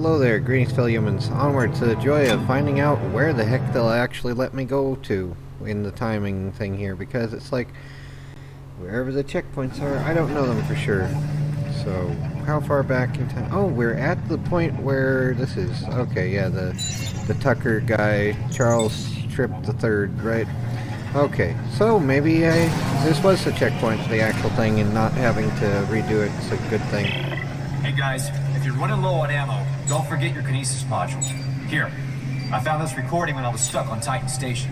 Hello there, greetings fellow humans. Onward to the joy of finding out where the heck they'll actually let me go to in the timing thing here, because it's like, wherever the checkpoints are, I don't know them for sure. So, how far back in time? Oh, we're at the point where this is. Okay, yeah, the Tucker guy, Charles Tripp III, right? Okay, so maybe this was the checkpoint, the actual thing, and not having to redo it is a good thing. Hey guys, if you're running low on ammo, don't forget your kinesis module. Here, I found this recording when I was stuck on Titan Station.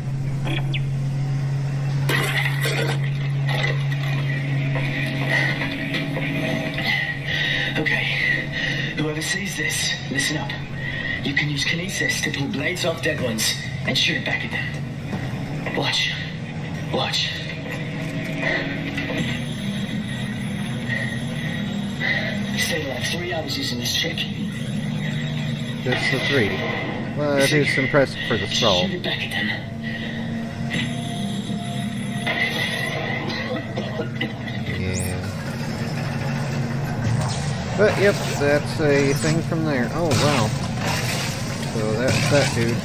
Okay, whoever sees this, listen up. You can use kinesis to pull blades off dead ones and shoot it back at them. Watch. Watch. Stayed alive 3 hours using this trick. Just the 3. Well, it is impressive for the skull. Shoot it back at them. Yeah. But, yep, that's a thing from there. Oh, wow. So that's that dude.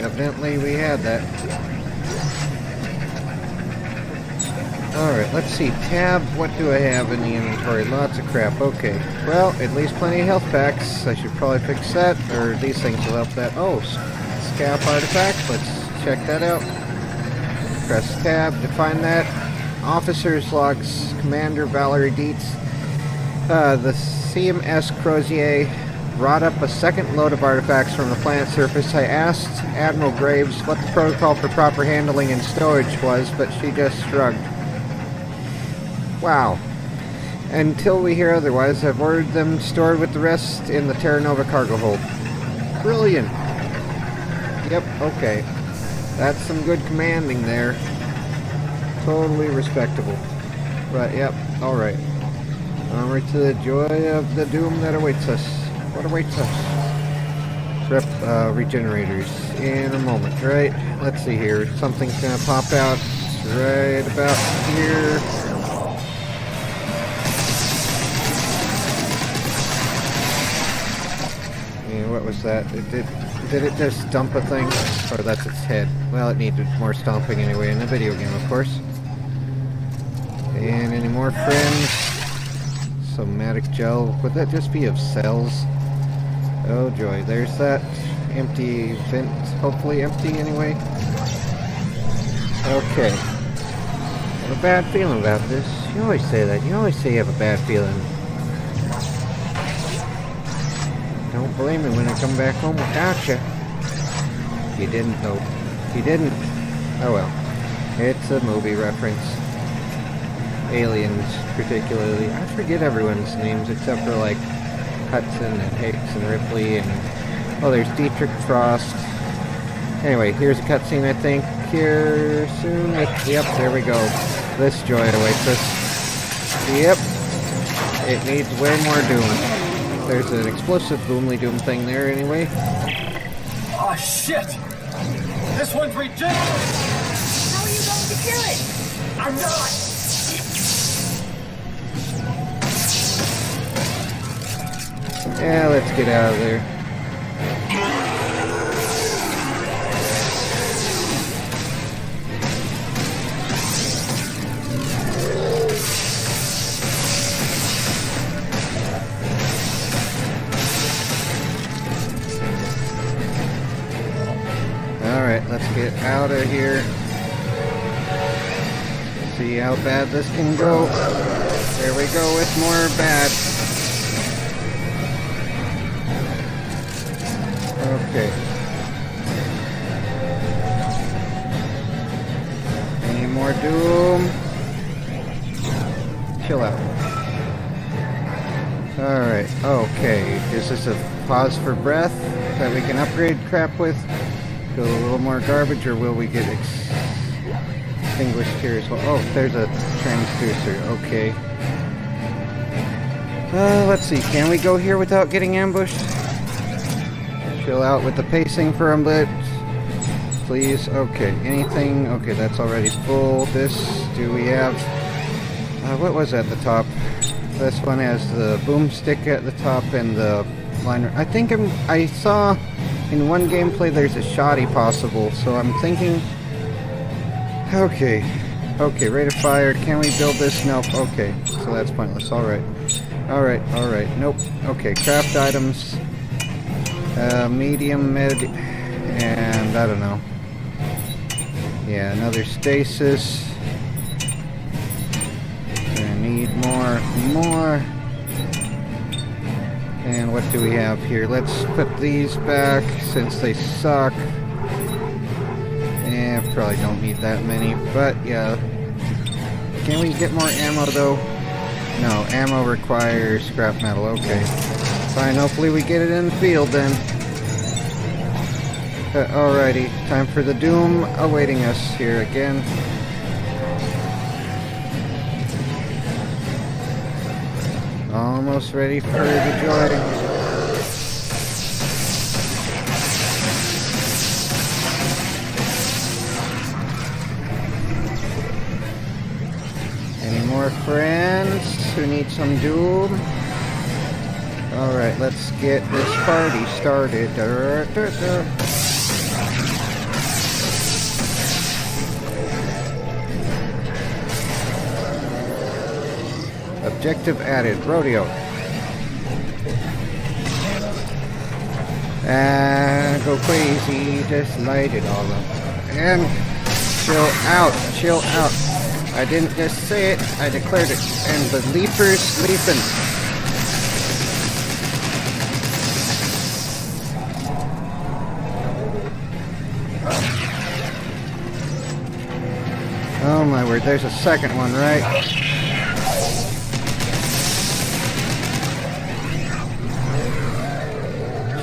Evidently we had that. Alright, let's see. Tab, what do I have in the inventory? Lots of crap. Okay. Well, at least plenty of health packs. I should probably fix that, or these things will help that. Oh, scap artifact. Let's check that out. Press tab to find that. Officer's logs. Commander Valerie Dietz. The CMS Crozier brought up a second load of artifacts from the planet surface. I asked Admiral Graves what the protocol for proper handling and storage was, but she just shrugged. Wow. Until we hear otherwise, I've ordered them stored with the rest in the Terra Nova cargo hold. Brilliant. Yep, okay. That's some good commanding there. Totally respectable. Right, yep, alright. Onward to the joy of the doom that awaits us. What awaits us? Regenerators in a moment, right? Let's see here. Something's gonna pop out right about here. And what was that? Did it just dump a thing? Or that's its head? Well, it needed more stomping anyway in the video game, of course. And any more friends? Somatic gel. Would that just be of cells? Oh joy, there's that empty vent, hopefully empty anyway. Okay. I have a bad feeling about this. You always say that. You always say you have a bad feeling. Don't blame me when I come back home without you. You didn't, though. You didn't. Oh well. It's a movie reference. Aliens, particularly. I forget everyone's names except for, like, Hudson and Hicks and Ripley and... Oh, there's Dietrich Frost. Anyway, here's a cutscene, I think. Here soon. Yep, there we go. This joy awaits us. Yep. It needs way more doom. There's an explosive boomly doom thing there, anyway. Oh, shit! This one's ridiculous! How are you going to kill it? I'm not! Yeah, let's get out of there. Alright, let's get out of here. See how bad this can go. There we go with more bad. Okay. Any more doom? Chill out. Alright, okay. Is this a pause for breath that we can upgrade crap with? Go a little more garbage, or will we get extinguished here as well? Oh, there's a transducer. Okay. Let's see. Can we go here without getting ambushed? Chill out with the pacing for a bit. Please. Okay. Anything? Okay, that's already full. This, do we have... what was at the top? This one has the boomstick at the top and the line. I think I saw in one gameplay there's a shoddy possible, so I'm thinking... Okay. Okay, rate of fire. Can we build this? Nope. Okay, so that's pointless. Alright. Alright, alright. Nope. Okay, craft items. Medium, mid, and I don't know. Yeah, another stasis. Gonna need more. And what do we have here? Let's put these back since they suck. Yeah, probably don't need that many, but yeah. Can we get more ammo though? No, ammo requires scrap metal. Okay. Fine, hopefully we get it in the field then. Alrighty, time for the doom awaiting us here again. Almost ready for the joy. Any more friends who need some doom? Alright, let's get this party started. Objective added. Rodeo. Go crazy. Just light it all up. And chill out. Chill out. I didn't just say it. I declared it. And the leapers leaping. Oh my word. There's a second one, right?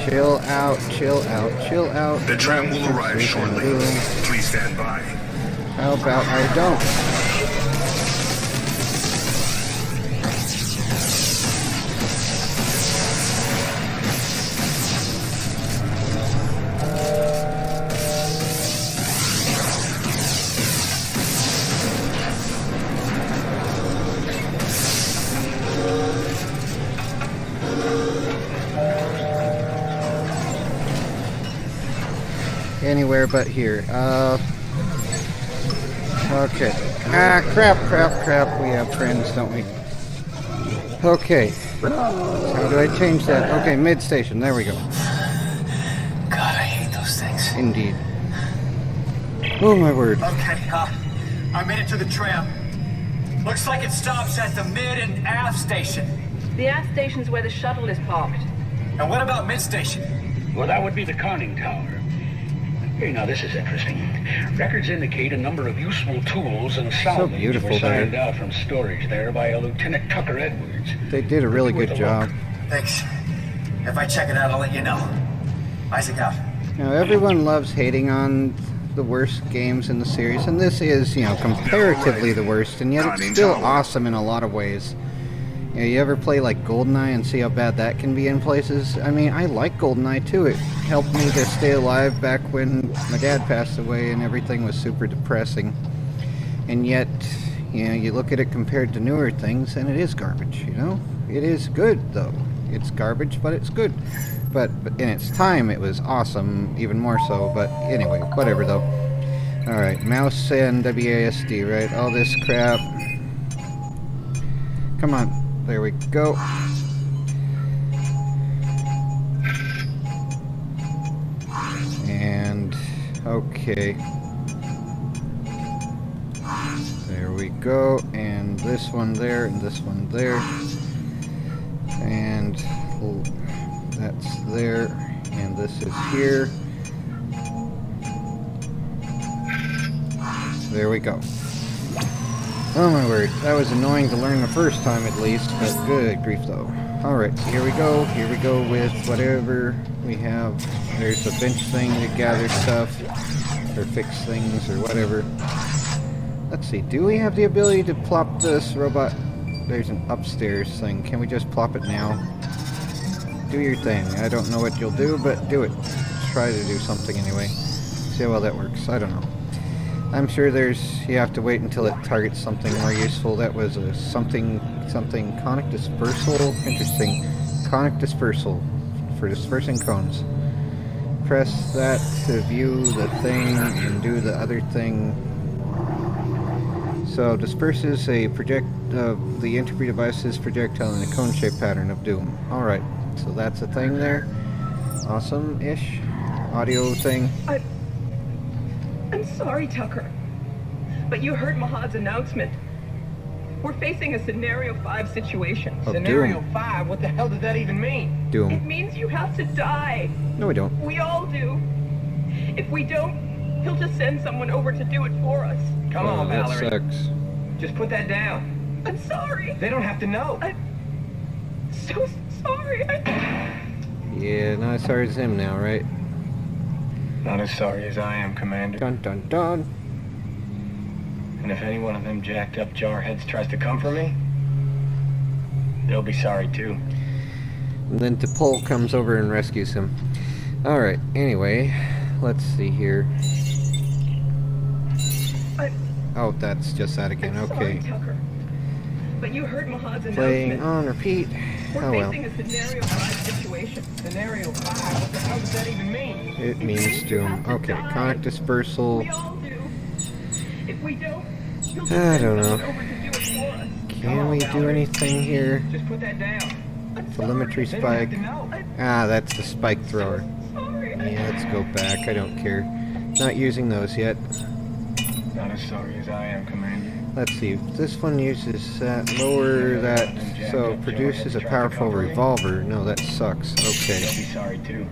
Chill out, chill out, chill out. The tram will arrive shortly. Please stand by. How about I don't? Anywhere but here. Okay. Crap. We have friends, don't we? Okay. How do I change that? Okay, mid-station. There we go. God, I hate those things. Indeed. Oh, my word. Okay, I made it to the tram. Looks like it stops at the mid and aft station. The aft station's where the shuttle is parked. And what about mid station? Well, that would be the conning tower. Hey, now this is interesting. Records indicate a number of useful tools and salvage beautiful were signed there. out from storage there by a Lieutenant Tucker Edwards. They did a really good job. Thanks. If I check it out, I'll let you know. Isaac out. Now, everyone loves hating on the worst games in the series, and this is, you know, comparatively the worst, and yet it's still awesome in a lot of ways. You know, you ever play like GoldenEye and see how bad that can be in places? I mean, I like GoldenEye too. It helped me to stay alive back when my dad passed away and everything was super depressing. And yet, you know, you look at it compared to newer things and it is garbage, you know? It is good though. It's garbage, but it's good. But in its time, it was awesome, even more so. But anyway, whatever though. Alright, mouse and WASD, right? All this crap. Come on. There we go. And okay. There we go. And this one there, and this one there. And that's there. And this is here. There we go. Oh my word, that was annoying to learn the first time at least, but good grief though. Alright, here we go with whatever we have. There's a bench thing to gather stuff, or fix things, or whatever. Let's see, do we have the ability to plop this robot? There's an upstairs thing, can we just plop it now? Do your thing, I don't know what you'll do, but do it. Try to do something anyway. See how well that works, I don't know. I'm sure you have to wait until it targets something more useful. That was a something conic dispersal. Interesting. Conic dispersal. for dispersing cones. Press that to view the thing and do the other thing. So disperses a the entropy device's projectile in a cone-shaped pattern of doom. Alright, so that's a thing there. Awesome-ish. Audio thing. I'm sorry, Tucker. But you heard Mahad's announcement. We're facing a Scenario 5 situation. Of Scenario doom. 5? What the hell does that even mean? It Doom. means you have to die. No, we don't. We all do. If we don't, he'll just send someone over to do it for us. Come on, that Valerie. sucks. Just put that down. I'm sorry. They don't have to know. I'm so sorry. Yeah, not as sorry as him now, right? Not as sorry as I am, Commander. Dun dun dun. And if any one of them jacked up jarheads tries to come for me, they'll be sorry too. And then T'Pol comes over and rescues him. Alright, anyway, let's see here. Oh, that's just that again, I'm okay. sorry, Tucker. But you heard Mahad's Playing announcement. on repeat. We're Oh well. facing a Scenario 5 situation. Scenario 5? What the hell does that even mean? It means doom. Okay, conic dispersal. We all do. If we don't, he'll just I send don't know. someone over to do it for us. Can we do anything here? Just put that down. I'm Telemetry They don't have spike. to know. Ah, that's the spike thrower. sorry. Yeah, let's go back. I don't care. Not using those yet. Not as sorry as I am, Commander. Let's see. This one uses that lower that, so produces a powerful revolver. No, that sucks. They'll Okay. be sorry too.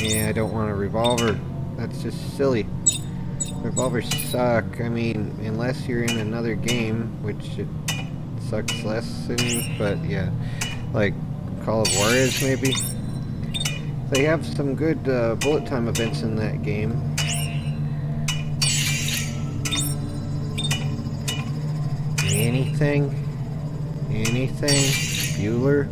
Yeah, I don't want a revolver. That's just silly. Revolvers suck. I mean, unless you're in another game, which it sucks less in, but yeah. Like Call of Juarez, maybe? They have some good bullet time events in that game. Anything? Anything? Bueller?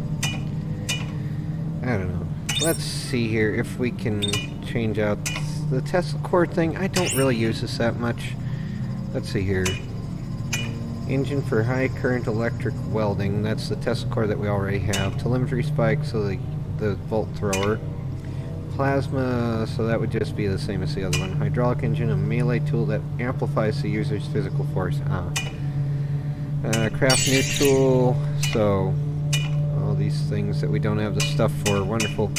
I don't know. Let's see here if we can change out the Tesla core thing. I don't really use this that much. Let's see here. Engine for high current electric welding. That's the Tesla core that we already have. Telemetry spike, so the volt thrower. Plasma, so that would just be the same as the other one. Hydraulic engine, a melee tool that amplifies the user's physical force. Craft new tool, so all these things that we don't have the stuff for. Wonderful.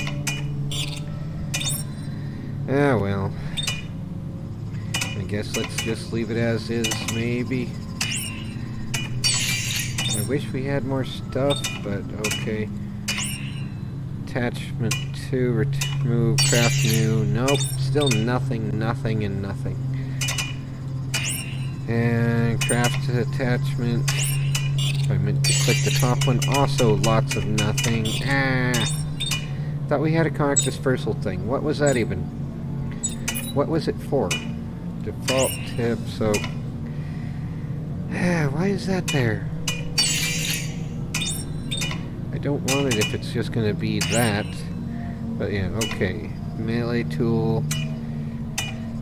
Ah, well. I guess let's just leave it as is, maybe. I wish we had more stuff, but okay. Attachment 2, remove, craft new. Nope, still nothing, nothing, and nothing. And craft attachment. I meant to click the top one. Also lots of nothing. Thought we had a conic dispersal thing. What was that even? What was it for? Default tip, so... why is that there? I don't want it if it's just going to be that. But yeah, okay. Melee tool.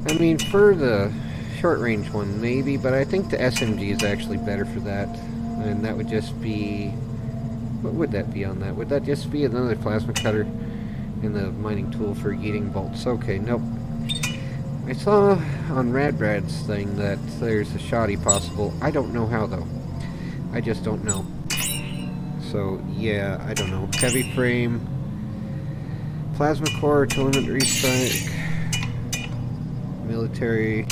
I mean, for the short range one, maybe, but I think the SMG is actually better for that. And that would just be... What would that be on that? Would that just be another plasma cutter and the mining tool for eating bolts? Okay, nope. I saw on Radbrad's thing that there's a shoddy possible. I don't know how, though. I just don't know. So, yeah, I don't know. Heavy frame. Plasma core, telemetry spike. Military.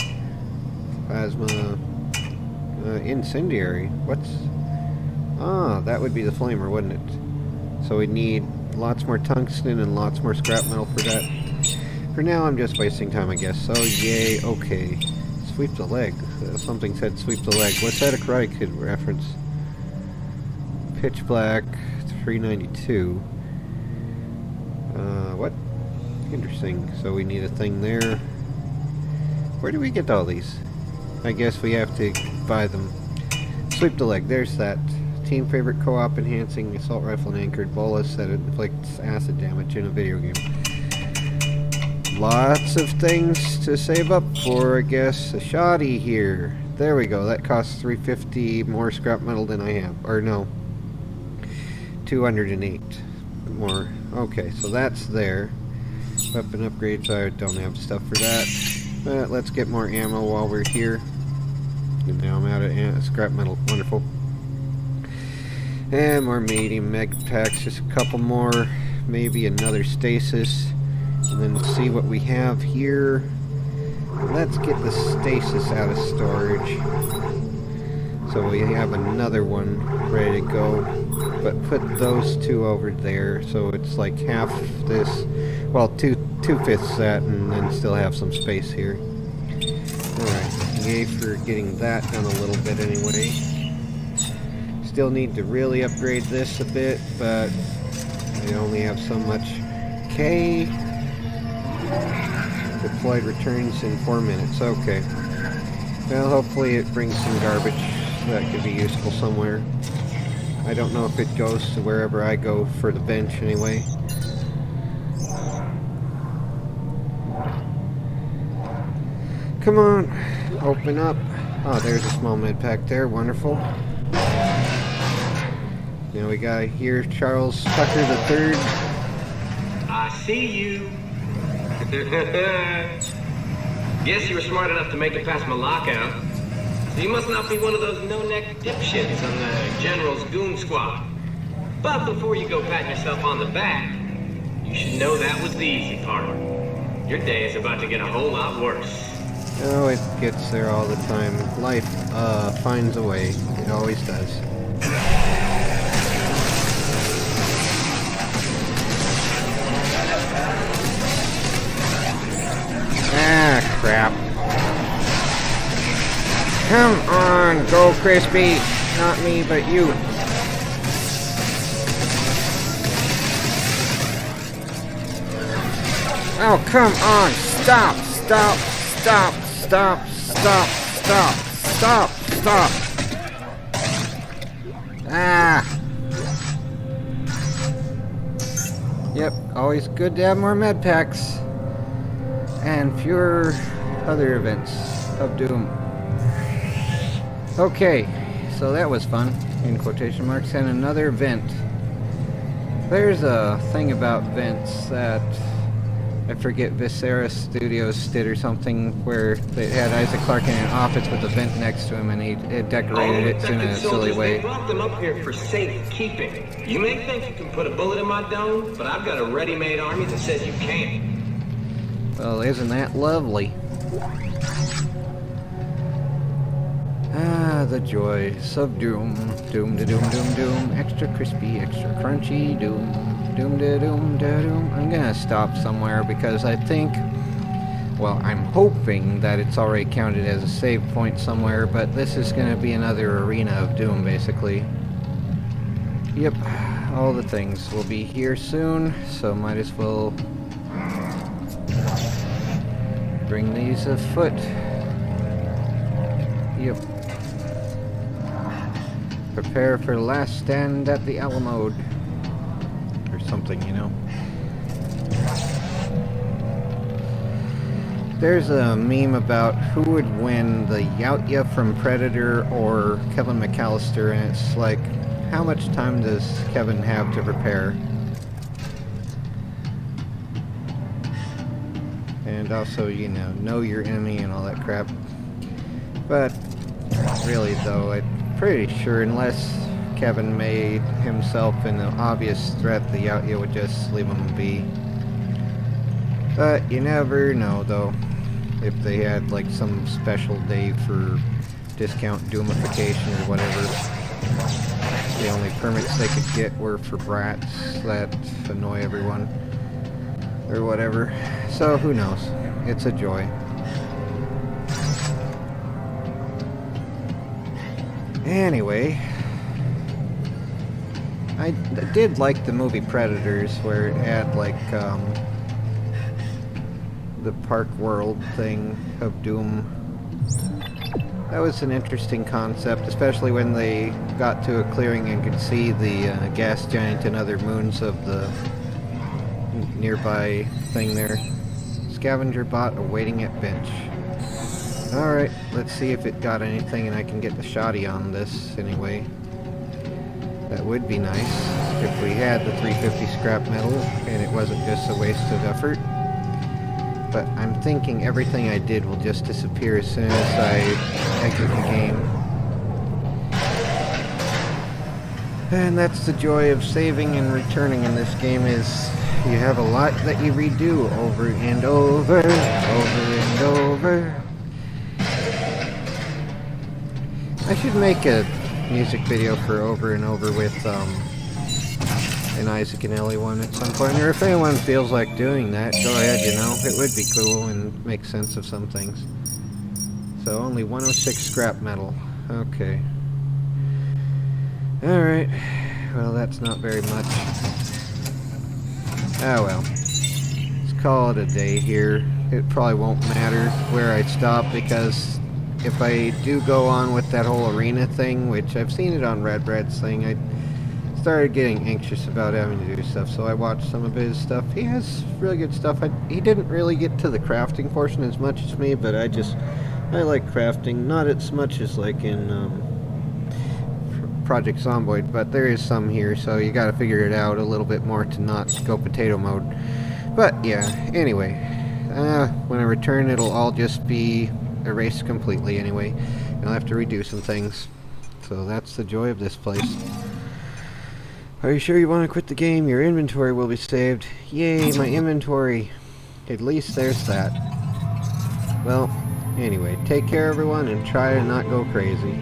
Plasma. Incendiary. What's... Ah, that would be the flamer, wouldn't it? So we'd need lots more tungsten and lots more scrap metal for that. For now, I'm just wasting time, I guess. So, yay, okay. Sweep the leg. Something said sweep the leg. What's that a Karate Kid reference? Pitch Black, 392. What? Interesting. So we need a thing there. Where do we get all these? I guess we have to buy them. Sweep the leg. There's that. Team favorite co-op enhancing assault rifle and anchored bolus that inflicts acid damage in a video game. Lots of things to save up for, I guess. A shoddy here. There we go. That costs 350 more scrap metal than I have. Or no. 208. more. Okay, so that's there. Weapon upgrades, I don't have stuff for that. But let's get more ammo while we're here. And now I'm out of scrap metal. Wonderful. And more medium med packs, just a couple more. Maybe another stasis. And then see what we have here. Let's get the stasis out of storage. So we have another one ready to go. But put those two over there, so it's like half this, well, two-fifths that, and then still have some space here. Alright, yay for getting that done a little bit anyway. Still need to really upgrade this a bit, but I only have so much. Okay. Deployed returns in 4 minutes, okay. Well, hopefully it brings some garbage that could be useful somewhere. I don't know if it goes to wherever I go for the bench anyway. Come on, open up. Oh, there's a small med pack there, wonderful. Now we got here Charles Tucker III. I see you. Guess you were smart enough to make it past my lockout. So you must not be one of those no-neck dipshits on the General's goon squad. But before you go patting yourself on the back, you should know that was the easy part. Your day is about to get a whole lot worse. Oh, it gets there all the time. Life finds a way. It always does. Ah, crap. Come on, go Crispy. Not me, but you. Oh, come on. Stop, stop, stop, stop, stop, stop, stop, stop. Ah. Yep, always good to have more med packs. And fewer other events of doom. Okay, so that was fun, in quotation marks, and another vent. There's a thing about vents that I forget Viscera Studios did or something, where they had Isaac Clarke in an office with a vent next to him, and he decorated it in a silly way. They brought them up here for safekeeping. You may think you can put a bullet in my dome, but I've got a ready-made army that says you can't. Well, isn't that lovely? Ah, the joys of doom. Doom da doom doom doom. Extra crispy, extra crunchy. Doom. Doom da doom da doom. I'm gonna stop somewhere because I think, well, I'm hoping that it's already counted as a save point somewhere, but this is gonna be another arena of doom, basically. Yep, all the things will be here soon, so might as well bring these afoot. Yep. Prepare for the last stand at the Alamo. Or something, you know. There's a meme about who would win, the Yautja from Predator or Kevin McAllister, and it's like, how much time does Kevin have to prepare? And also, you know your enemy and all that crap. But really though, I'm pretty sure unless Kevin made himself an obvious threat, the Yautja would just leave him be. But you never know though, if they had like some special day for discount doomification or whatever. The only permits they could get were for brats that annoy everyone. Or whatever. So who knows? It's a joy. Anyway, I did like the movie Predators, where it had like the park world thing of doom. That was an interesting concept, especially when they got to a clearing and could see the gas giant and other moons of the nearby thing there. Scavenger bot awaiting at bench. Alright, let's see if it got anything and I can get the shoddy on this anyway. That would be nice if we had the 350 scrap metal and it wasn't just a waste of effort. But I'm thinking everything I did will just disappear as soon as I exit the game. And that's the joy of saving and returning in this game, is you have a lot that you redo over and over, over and over. I should make a music video for Over and Over with an Isaac and Ellie one at some point, or if anyone feels like doing that, go ahead, you know, it would be cool and make sense of some things. So only 106 scrap metal, okay. Alright, well that's not very much. Oh well, let's call it a day here. It probably won't matter where I stop, because if I do go on with that whole arena thing, which I've seen it on Red's thing, I started getting anxious about having to do stuff, so I watched some of his stuff. He has really good stuff. He didn't really get to the crafting portion as much as me, but I like crafting, not as much as like in Project Zomboid, but there is some here, so you gotta figure it out a little bit more to not go potato mode. But yeah, anyway, when I return it'll all just be erased completely anyway. I'll have to redo some things. So that's the joy of this place. Are you sure you want to quit the game? Your inventory will be saved. Yay, my inventory. At least there's that. Well, anyway, take care everyone and try to not go crazy.